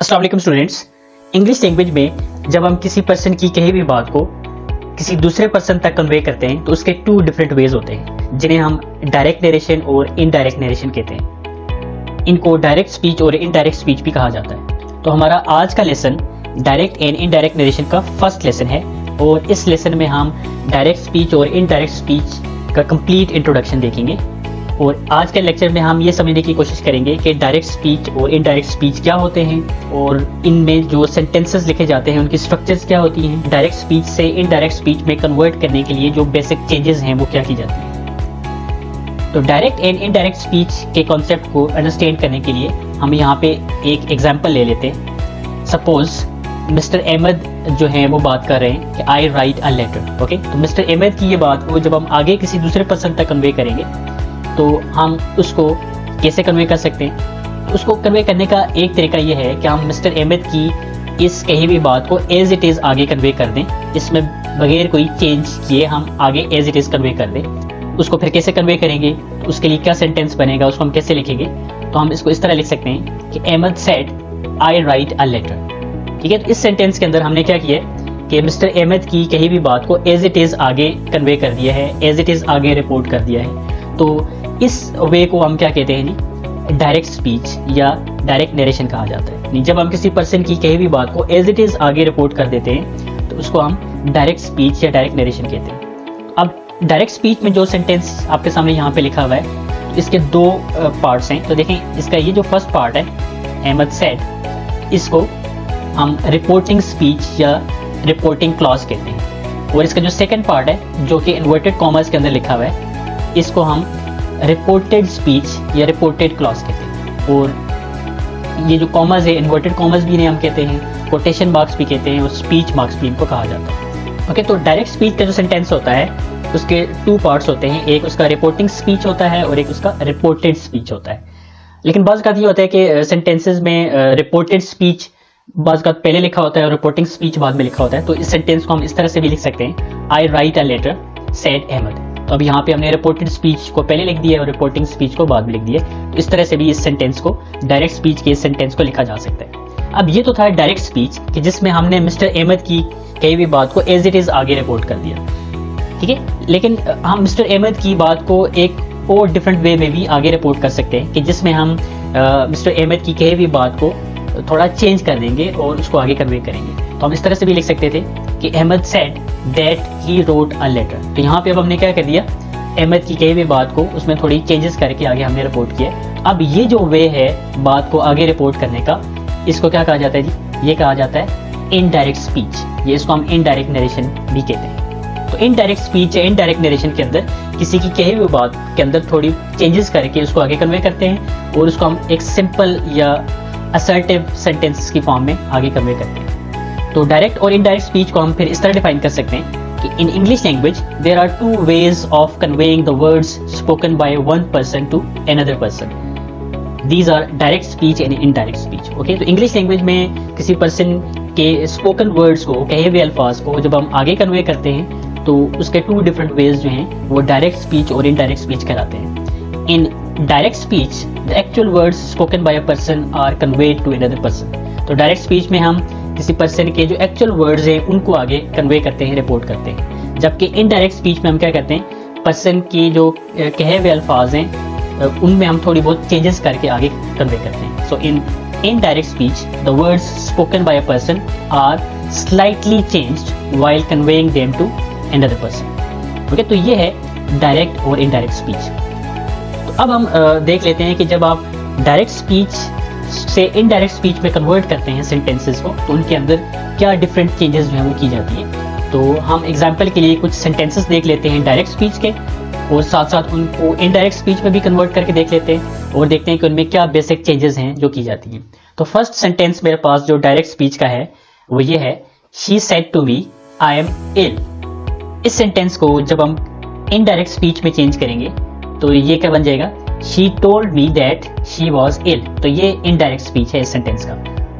अस्सलाम वालेकुम students. English language में जब हम किसी पर्सन की कही हुई बात को किसी दूसरे पर्सन तक कन्वे करते हैं तो उसके टू डिफरेंट वेज होते हैं जिन्हें हम डायरेक्ट नरेशन और इनडायरेक्ट नरेशन कहते हैं। इनको डायरेक्ट स्पीच और इनडायरेक्ट स्पीच भी कहा जाता है। तो हमारा आज का lesson direct and indirect narration का फर्स्ट लेसन है और इस लेसन में हम डायरेक्ट स्पीच और इनडायरेक्ट स्पीच का कंप्लीट इंट्रोडक्शन देखेंगे। और आज के लेक्चर में हम ये समझने की कोशिश करेंगे कि डायरेक्ट स्पीच और इनडायरेक्ट स्पीच क्या होते हैं और इनमें जो सेंटेंसेस लिखे जाते हैं उनकी स्ट्रक्चर्स क्या होती हैं, डायरेक्ट स्पीच से इनडायरेक्ट स्पीच में कन्वर्ट करने के लिए जो बेसिक चेंजेस हैं वो क्या की जाती हैं। तो डायरेक्ट एंड इनडायरेक्ट स्पीच के कॉन्सेप्ट को अंडरस्टैंड करने के लिए हम यहाँ पे एक एग्जाम्पल ले लेते हैं। सपोज मिस्टर अहमद जो है वो बात कर रहे हैं कि आई राइट अ लेटर। ओके, तो मिस्टर अहमद की ये बात को जब हम आगे किसी दूसरे पर्सन तक कन्वे करेंगे तो हम उसको कैसे कन्वे कर सकते हैं। तो उसको कन्वे करने का एक तरीका ये है कि हम मिस्टर अहमद की इस कही हुई बात को एज इट इज़ आगे कन्वे कर दें, इसमें बगैर कोई चेंज किए हम आगे एज इट इज़ कन्वे कर दें। उसको फिर कैसे कन्वे करेंगे, उसके लिए क्या सेंटेंस बनेगा, उसको हम कैसे लिखेंगे। तो हम इसको इस तरह लिख सकते हैं कि Ahmed said I write a letter. ठीक है, तो इस सेंटेंस के अंदर हमने क्या किया कि मिस्टर अहमद की कही हुई बात को एज इट इज़ आगे कन्वे कर दिया है, एज इट इज़ आगे रिपोर्ट कर दिया है। तो इस वे को हम क्या कहते हैं जी, डायरेक्ट स्पीच या डायरेक्ट नरेशन कहा जाता है। जब हम किसी पर्सन की कही हुई बात को एज इट इज़ आगे रिपोर्ट कर देते हैं तो उसको हम डायरेक्ट स्पीच या डायरेक्ट नरेशन कहते हैं। अब डायरेक्ट स्पीच में जो सेंटेंस आपके सामने यहाँ पे लिखा हुआ है इसके दो पार्ट्स हैं। तो देखें, इसका ये जो फर्स्ट पार्ट है अहमद सेड, इसको हम रिपोर्टिंग स्पीच या रिपोर्टिंग क्लॉज कहते हैं। और इसका जो सेकेंड पार्ट है जो कि इन्वर्टेड कॉमर्स के अंदर लिखा हुआ है इसको हम रिपोर्टेड स्पीच या रिपोर्टेड क्लॉज कहते हैं। और ये जो कॉमर्स है, इन्वर्टेड कॉमर्स भी इन्हें हम कहते हैं, कोटेशन मार्क्स भी कहते हैं और स्पीच मार्क्स भी इनको कहा जाता है। ओके, तो डायरेक्ट स्पीच का जो सेंटेंस होता है उसके टू पार्ट्स होते हैं, एक उसका रिपोर्टिंग स्पीच होता है और एक उसका रिपोर्टेड स्पीच होता है। लेकिन बाज़ ये होता है कि सेंटेंसेज में रिपोर्टेड स्पीच बाज़ पहले लिखा होता है और रिपोर्टिंग स्पीच बाद में लिखा होता है। तो इस सेंटेंस को हम इस तरह से भी लिख सकते हैं, I write a letter said Ahmed. तो अब यहाँ पे हमने रिपोर्टेड स्पीच को पहले लिख दिया और रिपोर्टिंग स्पीच को बाद में लिख दिया। तो इस तरह से भी इस सेंटेंस को, डायरेक्ट स्पीच के इस सेंटेंस को लिखा जा सकता है। अब ये तो था डायरेक्ट स्पीच कि जिसमें हमने मिस्टर अहमद की कही हुई बात को एज इट इज़ आगे रिपोर्ट कर दिया। ठीक है, लेकिन हम मिस्टर अहमद की बात को एक और डिफरेंट वे में भी आगे रिपोर्ट कर सकते हैं कि जिसमें हम मिस्टर अहमद की कही हुई बात को थोड़ा चेंज कर देंगे और उसको आगे कन्वे करेंगे। तो हम इस तरह से भी लिख सकते थे कि Ahmed said that he wrote a letter. तो यहाँ पे अब हमने क्या कर दिया, अहमद की कही हुई बात को उसमें थोड़ी चेंजेस करके आगे हमने रिपोर्ट किया। अब ये जो वे है बात को आगे रिपोर्ट करने का, इसको क्या कहा जाता है जी, ये कहा जाता है इनडायरेक्ट स्पीच। ये इसको हम इनडायरेक्ट नरेशन भी कहते हैं। तो इनडायरेक्ट स्पीच या इनडायरेक्ट नरेशन के अंदर किसी की कही हुई बात के अंदर थोड़ी चेंजेस करके उसको आगे कन्वे करते हैं और उसको हम एक सिंपल या असर्टिव सेंटेंस की फॉर्म में आगे कन्वे करते हैं। तो डायरेक्ट और इनडायरेक्ट स्पीच को हम फिर इस तरह डिफाइन कर सकते हैं कि in English language there are two ways of conveying the words spoken by one person to another person. These are direct speech and indirect speech. Okay, तो इंग्लिश लैंग्वेज में किसी पर्सन के स्पोकन वर्ड्स को, कहे हुए अल्फाज को जब हम आगे कन्वे करते हैं तो उसके टू डिफरेंट वेज जो हैं वो डायरेक्ट स्पीच और इनडायरेक्ट स्पीच कहलाते हैं। In direct speech the actual words spoken by a person are conveyed to another person. तो डायरेक्ट स्पीच में हम किसी पर्सन के जो एक्चुअल वर्ड्स हैं उनको आगे कन्वे करते हैं, रिपोर्ट करते हैं। जबकि इनडायरेक्ट स्पीच में हम क्या करते हैं, पर्सन की जो कहे हुए अल्फाज हैं उनमें हम थोड़ी बहुत चेंजेस करके आगे कन्वे करते हैं। So in indirect speech the words spoken by a person are slightly changed while conveying them to another person. Okay, तो ये है डायरेक्ट और इनडायरेक्ट स्पीच। तो अब हम देख लेते हैं कि जब आप डायरेक्ट स्पीच से इनडायरेक्ट स्पीच में कन्वर्ट करते हैं सेंटेंसेस को तो उनके अंदर क्या डिफरेंट चेंजेस जो है वो की जाती है। तो हम एग्जांपल के लिए कुछ सेंटेंसेस देख लेते हैं डायरेक्ट स्पीच के और साथ साथ उनको इनडायरेक्ट स्पीच में भी कन्वर्ट करके देख लेते हैं और देखते हैं कि उनमें क्या बेसिक चेंजेस हैं जो की जाती हैं। तो फर्स्ट सेंटेंस मेरे पास जो डायरेक्ट स्पीच का है वो ये है, she said to me I am ill. इस सेंटेंस को जब हम इनडायरेक्ट स्पीच में चेंज करेंगे तो ये क्या बन जाएगा, she told me that she was ill. तो ये इनडायरेक्ट स्पीच है इस सेंटेंस का।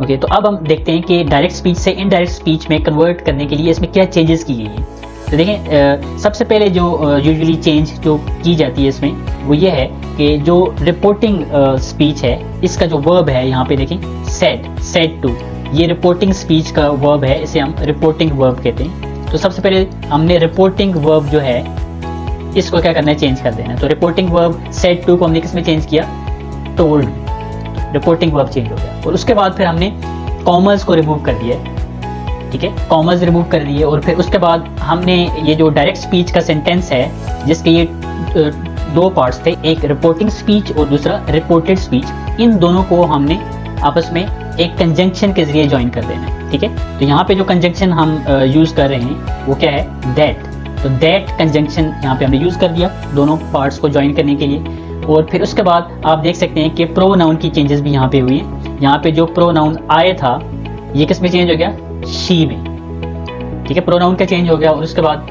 ओके, तो अब हम देखते हैं कि डायरेक्ट स्पीच से इनडायरेक्ट स्पीच में कन्वर्ट करने के लिए इसमें क्या चेंजेस की गई हैं। तो देखें सबसे पहले जो यूजुअली चेंज जो की जाती है इसमें वो ये है कि जो रिपोर्टिंग स्पीच है इसका जो वर्ब है यहाँ पे देखें सेड टू, ये रिपोर्टिंग स्पीच का वर्ब है, इसे हम रिपोर्टिंग वर्ब कहते हैं। तो सबसे पहले हमने रिपोर्टिंग वर्ब जो है इसको क्या करना है, चेंज कर देना है। तो रिपोर्टिंग वर्ब सेड टू को हमने किस में चेंज किया, टोल्ड, रिपोर्टिंग वर्ब चेंज हो गया। और उसके बाद फिर हमने कॉमर्स को रिमूव कर दिया, ठीक है, कॉमर्स रिमूव कर दिए। और फिर उसके बाद हमने ये जो डायरेक्ट स्पीच का सेंटेंस है जिसके ये दो पार्ट्स थे, एक रिपोर्टिंग स्पीच और दूसरा रिपोर्टेड स्पीच, इन दोनों को हमने आपस में एक कंजंक्शन के जरिए ज्वाइन कर देना है, ठीक है। तो यहाँ पे जो कंजंक्शन हम यूज कर रहे हैं वो क्या है, दैट। तो दैट कंजंक्शन यहाँ पे हमने यूज कर दिया दोनों पार्ट्स को ज्वाइन करने के लिए। और फिर उसके बाद आप देख सकते हैं कि प्रोनाउन की चेंजेस भी यहाँ पे हुई है। यहाँ पे जो प्रोनाउन आए था ये किस में चेंज हो गया, शी में, ठीक है, प्रोनाउन का चेंज हो गया। और उसके बाद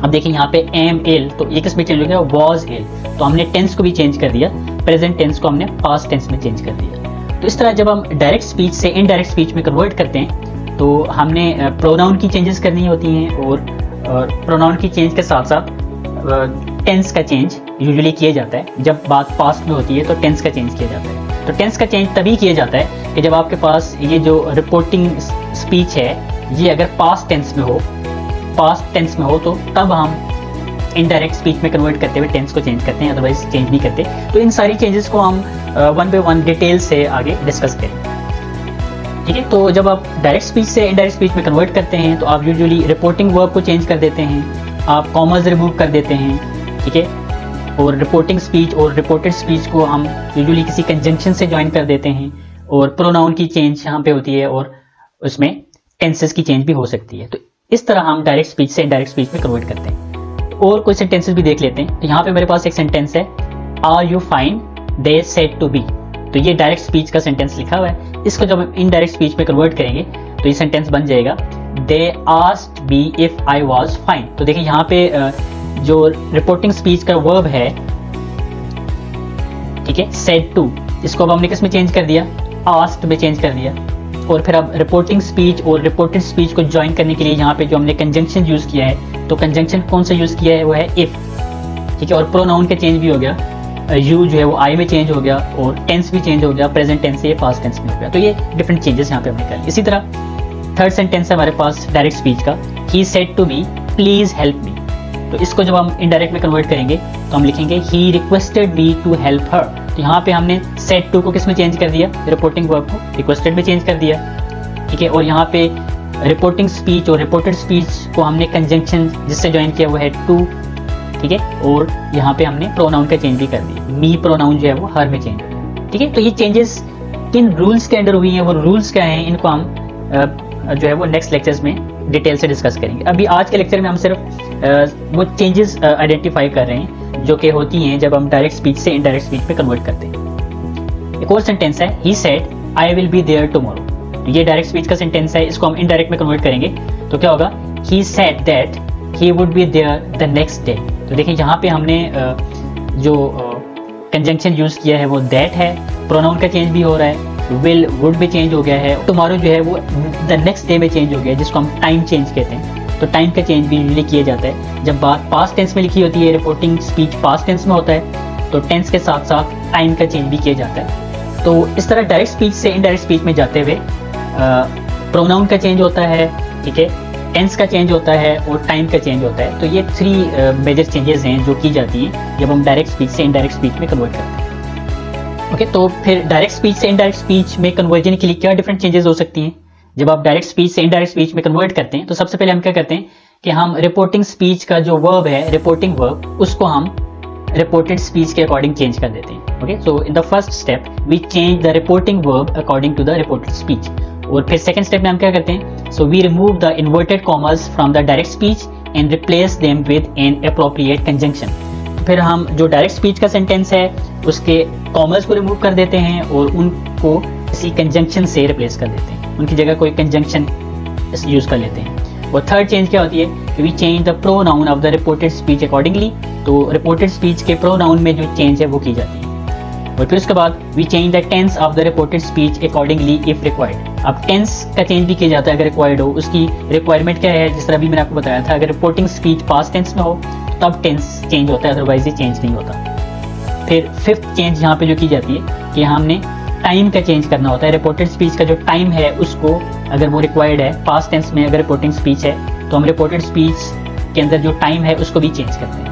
अब देखिए यहाँ पे एम एल, तो ये किस में चेंज हो गया, वॉज एल। तो हमने टेंस को भी चेंज कर दिया, प्रेजेंट टेंस को हमने पास्ट टेंस में चेंज कर दिया। तो इस तरह जब हम डायरेक्ट स्पीच से इनडायरेक्ट स्पीच में कन्वर्ट करते हैं तो हमने प्रोनाउन की चेंजेस करनी होती हैं। और प्रोनाउन की चेंज के साथ साथ टेंस का चेंज यूजुअली किया जाता है। जब बात पास्ट में होती है तो टेंस का चेंज किया जाता है। तो टेंस का चेंज तभी किया जाता है कि जब आपके पास ये जो रिपोर्टिंग स्पीच है ये अगर पास्ट टेंस में हो तो तब हम इनडायरेक्ट स्पीच में कन्वर्ट करते हुए टेंस को चेंज करते हैं, अदरवाइज चेंज नहीं करते। तो इन सारी चेंजेस को हम वन बाय वन डिटेल से आगे डिस्कस करेंगे, ठीक है। तो जब आप डायरेक्ट स्पीच से इनडायरेक्ट स्पीच में कन्वर्ट करते हैं तो आप यूजुअली रिपोर्टिंग वर्ब को चेंज कर देते हैं, आप कॉमर्स रिमूव कर देते हैं, ठीक है। और रिपोर्टिंग स्पीच और रिपोर्टेड स्पीच को हम यूजुअली किसी कंजंक्शन से ज्वाइन कर देते हैं। और प्रोनाउन की चेंज यहाँ पे होती है और उसमें टेंसेस की चेंज भी हो सकती है। तो इस तरह हम डायरेक्ट स्पीच से इनडायरेक्ट स्पीच में कन्वर्ट करते हैं। और कुछ सेंटेंसेस भी देख लेते हैं। तो यहाँ पे मेरे पास एक सेंटेंस है, are you fine, they said to be. तो ये डायरेक्ट स्पीच का सेंटेंस लिखा हुआ है। इसको जब हम इनडायरेक्ट स्पीच में कन्वर्ट करेंगे तो ये सेंटेंस बन जाएगा, they asked me if I was fine. तो देखिए यहाँ पे जो रिपोर्टिंग स्पीच का वर्ब है, ठीक है, सेड टू, इसको अब हमने किस में चेंज कर दिया, आस्क्ड में चेंज कर दिया। और फिर अब रिपोर्टिंग स्पीच और रिपोर्टेड स्पीच को ज्वाइन करने के लिए यहाँ पे जो हमने कंजंक्शन यूज किया है, तो कंजंक्शन कौन सा यूज किया है, वो है इफ, ठीक है। और प्रोनाउन का चेंज भी हो गया, यू जो है वो आई में चेंज हो गया और टेंस भी चेंज हो गया, प्रेजेंट टेंस से पास्ट टेंस में हो गया। तो ये डिफरेंट चेंजेस यहाँ पे हमने कर लिए। इसी तरह थर्ड सेंटेंस है हमारे पास डायरेक्ट स्पीच का, he said to me please help me. तो इसको जब हम इनडायरेक्ट में कन्वर्ट करेंगे तो हम लिखेंगे he requested me to help her. तो यहाँ पे हमने सेड टू को किस में चेंज कर दिया, रिपोर्टिंग वर्ब को रिक्वेस्टेड में चेंज कर दिया, ठीक है। और यहाँ पे रिपोर्टिंग स्पीच और रिपोर्टेड स्पीच को हमने कंजंक्शन जिससे ज्वाइन किया वो है टू, ठीक है। और यहाँ पे हमने प्रोनाउन का चेंज भी कर दिया, मी प्रोनाउन जो है वो हर में चेंज हो गया, ठीक है। तो ये चेंजेस किन रूल्स के अंडर हुई हैं, वो रूल्स क्या हैं, इनको हम जो है वो नेक्स्ट लेक्चर्स में डिटेल से डिस्कस करेंगे। अभी आज के लेक्चर में हम सिर्फ वो चेंजेस आइडेंटिफाई कर रहे हैं जो कि होती हैं जब हम डायरेक्ट स्पीच से इनडायरेक्ट स्पीच में कन्वर्ट करते हैं। एक और सेंटेंस है, he said I will be there tomorrow. तो ये डायरेक्ट स्पीच का सेंटेंस है, इसको हम इनडायरेक्ट में कन्वर्ट करेंगे तो क्या होगा, he said that he would be there the next day. तो देखिए यहाँ पे हमने जो कंजंक्शन यूज किया है वो दैट है, प्रोनाउन का चेंज भी हो रहा है, विल वुड भी चेंज हो गया है, टुमारो जो है वो द नेक्स्ट डे में चेंज हो गया है, जिसको हम टाइम चेंज कहते हैं। तो टाइम का चेंज भी यूजुअली किया जाता है जब बात पास्ट टेंस में लिखी होती है, रिपोर्टिंग स्पीच पास्ट टेंस में होता है, तो टेंस के साथ साथ टाइम का चेंज भी किया जाता है। तो इस तरह डायरेक्ट स्पीच से इनडायरेक्ट स्पीच में जाते हुए प्रोनाउन का चेंज होता है, ठीक है, टेंस का चेंज होता है और टाइम का चेंज होता है। तो ये थ्री मेजर चेंजेस हैं जो की जाती हैं जब हम डायरेक्ट स्पीच से इनडायरेक्ट स्पीच में कन्वर्ट करते हैं। ओके, तो फिर डायरेक्ट स्पीच से इनडायरेक्ट स्पीच में कन्वर्जन के लिए क्या डिफरेंट चेंजेस हो सकती हैं। जब आप डायरेक्ट स्पीच से इनडायरेक्ट स्पीच में कन्वर्ट करते हैं तो सबसे पहले हम क्या करते हैं कि हम रिपोर्टिंग स्पीच का जो वर्ब है, रिपोर्टिंग वर्ब, उसको हम रिपोर्टेड स्पीच के अकॉर्डिंग चेंज कर देते हैं। Okay, so in the first step we change the reporting verb according to the reported speech. और फिर सेकंड स्टेप में हम क्या करते हैं, so we remove the inverted commas from the direct speech and replace them with an appropriate conjunction. फिर हम जो डायरेक्ट स्पीच का सेंटेंस है उसके कॉमर्स को रिमूव कर देते हैं और उनको किसी कंजंक्शन से रिप्लेस कर देते हैं, उनकी जगह कोई कंजंक्शन यूज कर लेते हैं। और थर्ड चेंज क्या होती है, we change the pronoun of the reported speech accordingly. तो रिपोर्टेड स्पीच के प्रोनाउन में जो चेंज है वो की जाती है। और फिर उसके बाद we change the tense of the reported speech accordingly if required. अब टेंस का चेंज भी किया जाता है अगर रिक्वायर्ड हो। उसकी रिक्वायरमेंट क्या है, जिस तरह अभी मैंने आपको बताया था, अगर रिपोर्टिंग स्पीच पास्ट टेंस में हो तब टेंस चेंज होता है, अदरवाइज ये चेंज नहीं होता। फिर फिफ्थ चेंज यहाँ पे जो की जाती है कि हमने टाइम का चेंज करना होता है। रिपोर्टेड स्पीच का जो टाइम है उसको, अगर वो रिक्वायर्ड है पास्ट टेंस में, अगर रिपोर्टिंग स्पीच है तो हम रिपोर्टेड स्पीच के अंदर जो टाइम है उसको भी चेंज करते हैं।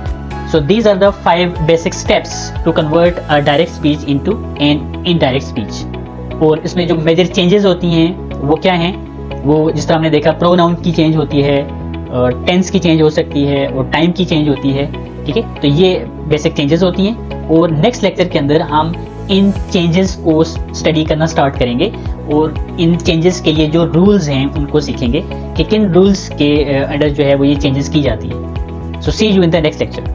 So these are the 5 basic steps to convert a direct speech into an indirect speech. और इसमें जो मेजर चेंजेस होती हैं वो क्या हैं, वो जिस तरह हमने देखा प्रोनाउन की चेंज होती है, टेंस की चेंज हो सकती है और टाइम की चेंज होती है। ठीक है, तो ये बेसिक चेंजेस होती हैं और नेक्स्ट लेक्चर के अंदर हम इन चेंजेस को स्टडी करना स्टार्ट करेंगे और इन चेंजेस के लिए जो रूल्स हैं उनको सीखेंगे कि किन रूल्स के अंडर जो है वो ये चेंजेस की जाती है। So see you in the next lecture.